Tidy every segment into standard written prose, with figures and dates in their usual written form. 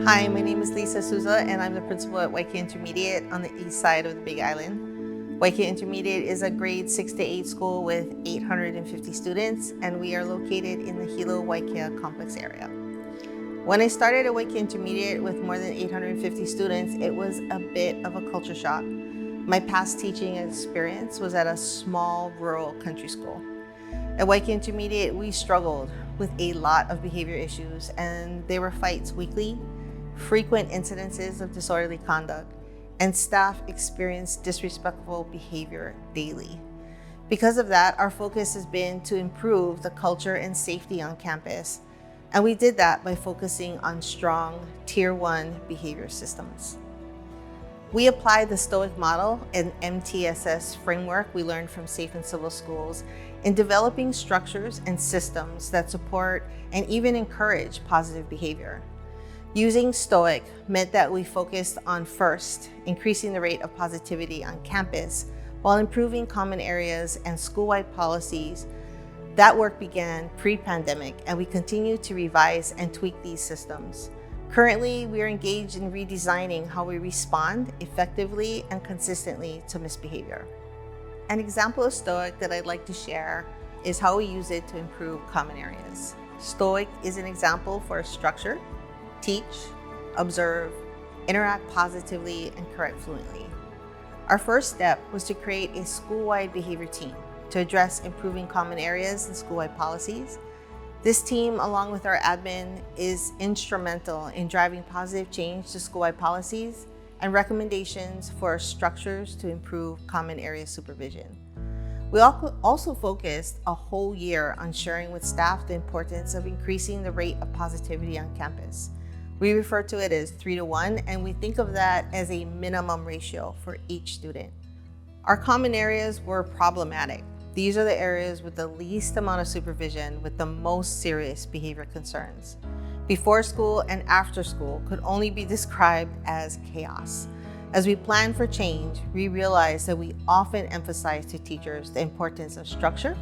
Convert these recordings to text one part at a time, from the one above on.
Hi, my name is Souza, and I'm the principal at Waikiki Intermediate on the east side of the Big Island. Waikiki Intermediate is a grade 6 to 8 school with 850 students, and we are located in the Hilo Waikiki complex area. When I started at Waikiki Intermediate with more than 850 students, it was a bit of a culture shock. My past teaching experience was at a small rural country school. At Waikiki Intermediate, we struggled with a lot of behavior issues, and there were fights weekly, frequent incidences of disorderly conduct, and staff experienced disrespectful behavior daily. Because of that, our focus has been to improve the culture and safety on campus, and we did that by focusing on strong Tier 1 behavior systems. We applied the STOIC model and MTSS framework we learned from Safe and Civil Schools in developing structures and systems that support and even encourage positive behavior. Using STOIC meant that we focused on first, increasing the rate of positivity on campus while improving common areas and school-wide policies. That work began pre-pandemic, and we continue to revise and tweak these systems. Currently, we are engaged in redesigning how we respond effectively and consistently to misbehavior. An example of STOIC that I'd like to share is how we use it to improve common areas. STOIC is an example for a structure: teach, observe, interact positively, and correct fluently. Our first step was to create a school-wide behavior team to address improving common areas and school-wide policies. This team, along with our admin, is instrumental in driving positive change to school-wide policies and recommendations for structures to improve common area supervision. We also focused a whole year on sharing with staff the importance of increasing the rate of positivity on campus. We refer to it as 3-to-1, and we think of that as a minimum ratio for each student. Our common areas were problematic. These are the areas with the least amount of supervision with the most serious behavior concerns. Before school and after school could only be described as chaos. As we planned for change, we realized that we often emphasize to teachers the importance of structure,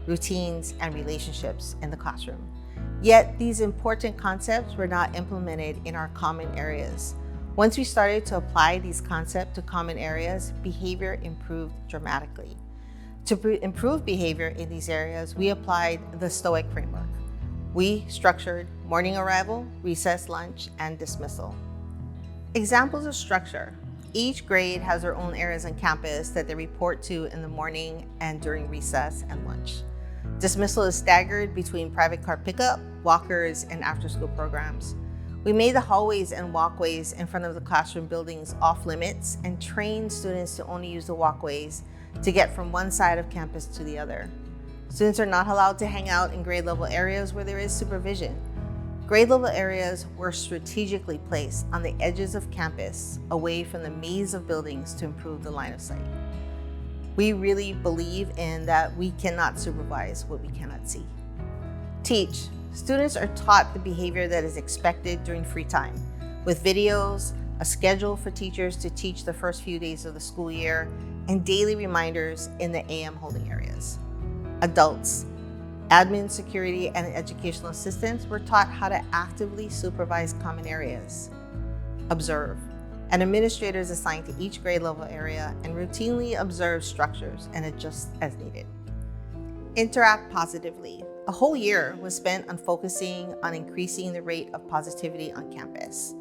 routines, and relationships in the classroom. Yet these important concepts were not implemented in our common areas. Once we started to apply these concepts to common areas, behavior improved dramatically. To improve behavior in these areas, we applied the STOIC framework. We structured morning arrival, recess, lunch, and dismissal. Examples of structure. Each grade has their own areas on campus that they report to in the morning and during recess and lunch. Dismissal is staggered between private car pickup, walkers, and after-school programs. We made the hallways and walkways in front of the classroom buildings off limits and trained students to only use the walkways to get from one side of campus to the other. Students are not allowed to hang out in grade level areas where there is supervision. Grade level areas were strategically placed on the edges of campus, away from the maze of buildings to improve the line of sight. We really believe in that we cannot supervise what we cannot see. Teach. Students are taught the behavior that is expected during free time, with videos, a schedule for teachers to teach the first few days of the school year, and daily reminders in the AM holding areas. Adults. Admin, security, and educational assistants were taught how to actively supervise common areas. Observe. An administrator is assigned to each grade level area and routinely observes structures and adjusts as needed. Interact positively. A whole year was spent on focusing on increasing the rate of positivity on campus.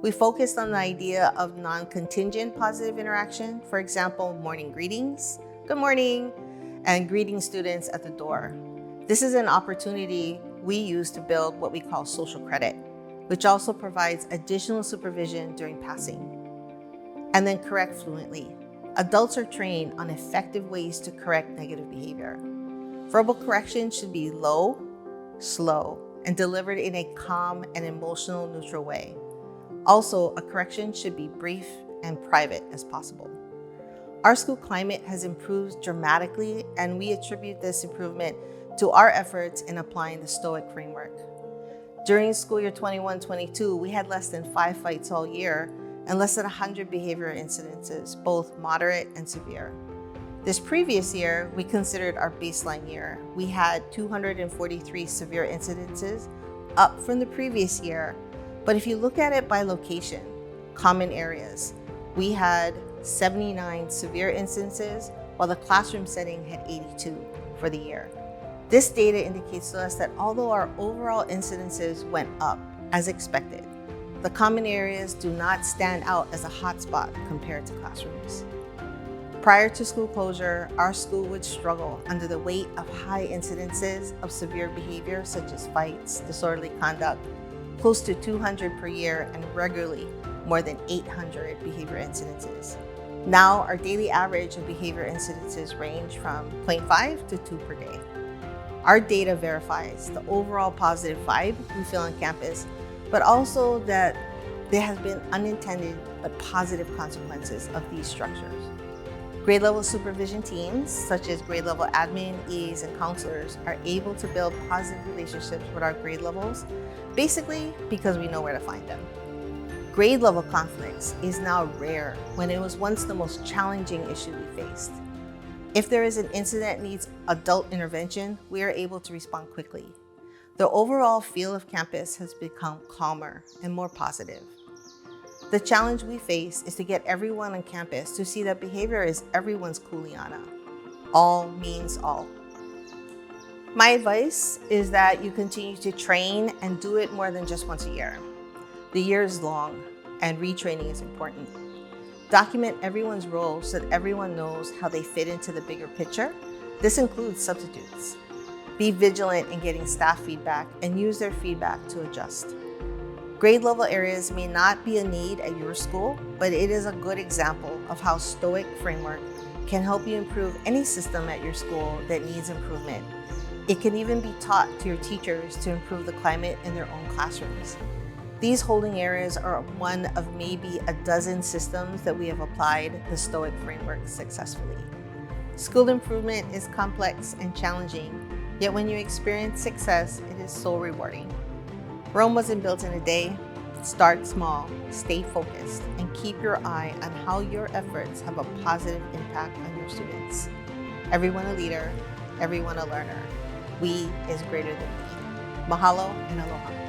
We focused on the idea of non-contingent positive interaction, for example, morning greetings, good morning, and greeting students at the door. This is an opportunity we use to build what we call social credit, which also provides additional supervision during passing. And then correct fluently. Adults are trained on effective ways to correct negative behavior. Verbal correction should be low, slow, and delivered in a calm and emotional neutral way. Also, a correction should be brief and private as possible. Our school climate has improved dramatically, and we attribute this improvement to our efforts in applying the STOIC framework. During school year 21-22, we had less than 5 fights all year and less than 100 behavioral incidences, both moderate and severe. This previous year, we considered our baseline year. We had 243 severe incidences, up from the previous year, But if you look at it by location, common areas, we had 79 severe instances, while the classroom setting had 82 for the year. This data indicates to us that although our overall incidences went up as expected, the common areas do not stand out as a hotspot compared to classrooms. Prior to school closure, our school would struggle under the weight of high incidences of severe behavior such as fights, disorderly conduct, close to 200 per year, and regularly more than 800 behavior incidences. Now, our daily average of behavior incidences range from 0.5 to 2 per day. Our data verifies the overall positive vibe we feel on campus, but also that there has been unintended but positive consequences of these structures. Grade level supervision teams, such as grade level admin, EAs, and counselors, are able to build positive relationships with our grade levels, basically because we know where to find them. Grade level conflicts is now rare when it was once the most challenging issue we faced. If there is an incident that needs adult intervention, we are able to respond quickly. The overall feel of campus has become calmer and more positive. The challenge we face is to get everyone on campus to see that behavior is everyone's kuleana. All means all. My advice is that you continue to train and do it more than just once a year. The year is long and retraining is important. Document everyone's role so that everyone knows how they fit into the bigger picture. This includes substitutes. Be vigilant in getting staff feedback and use their feedback to adjust. Grade level areas may not be a need at your school, but it is a good example of how STOIC framework can help you improve any system at your school that needs improvement. It can even be taught to your teachers to improve the climate in their own classrooms. These holding areas are one of maybe a dozen systems that we have applied the STOIC framework successfully. School improvement is complex and challenging, yet when you experience success, it is so rewarding. Rome wasn't built in a day. Start small, stay focused, and keep your eye on how your efforts have a positive impact on your students. Everyone a leader, everyone a learner. We is greater than we. Mahalo and aloha.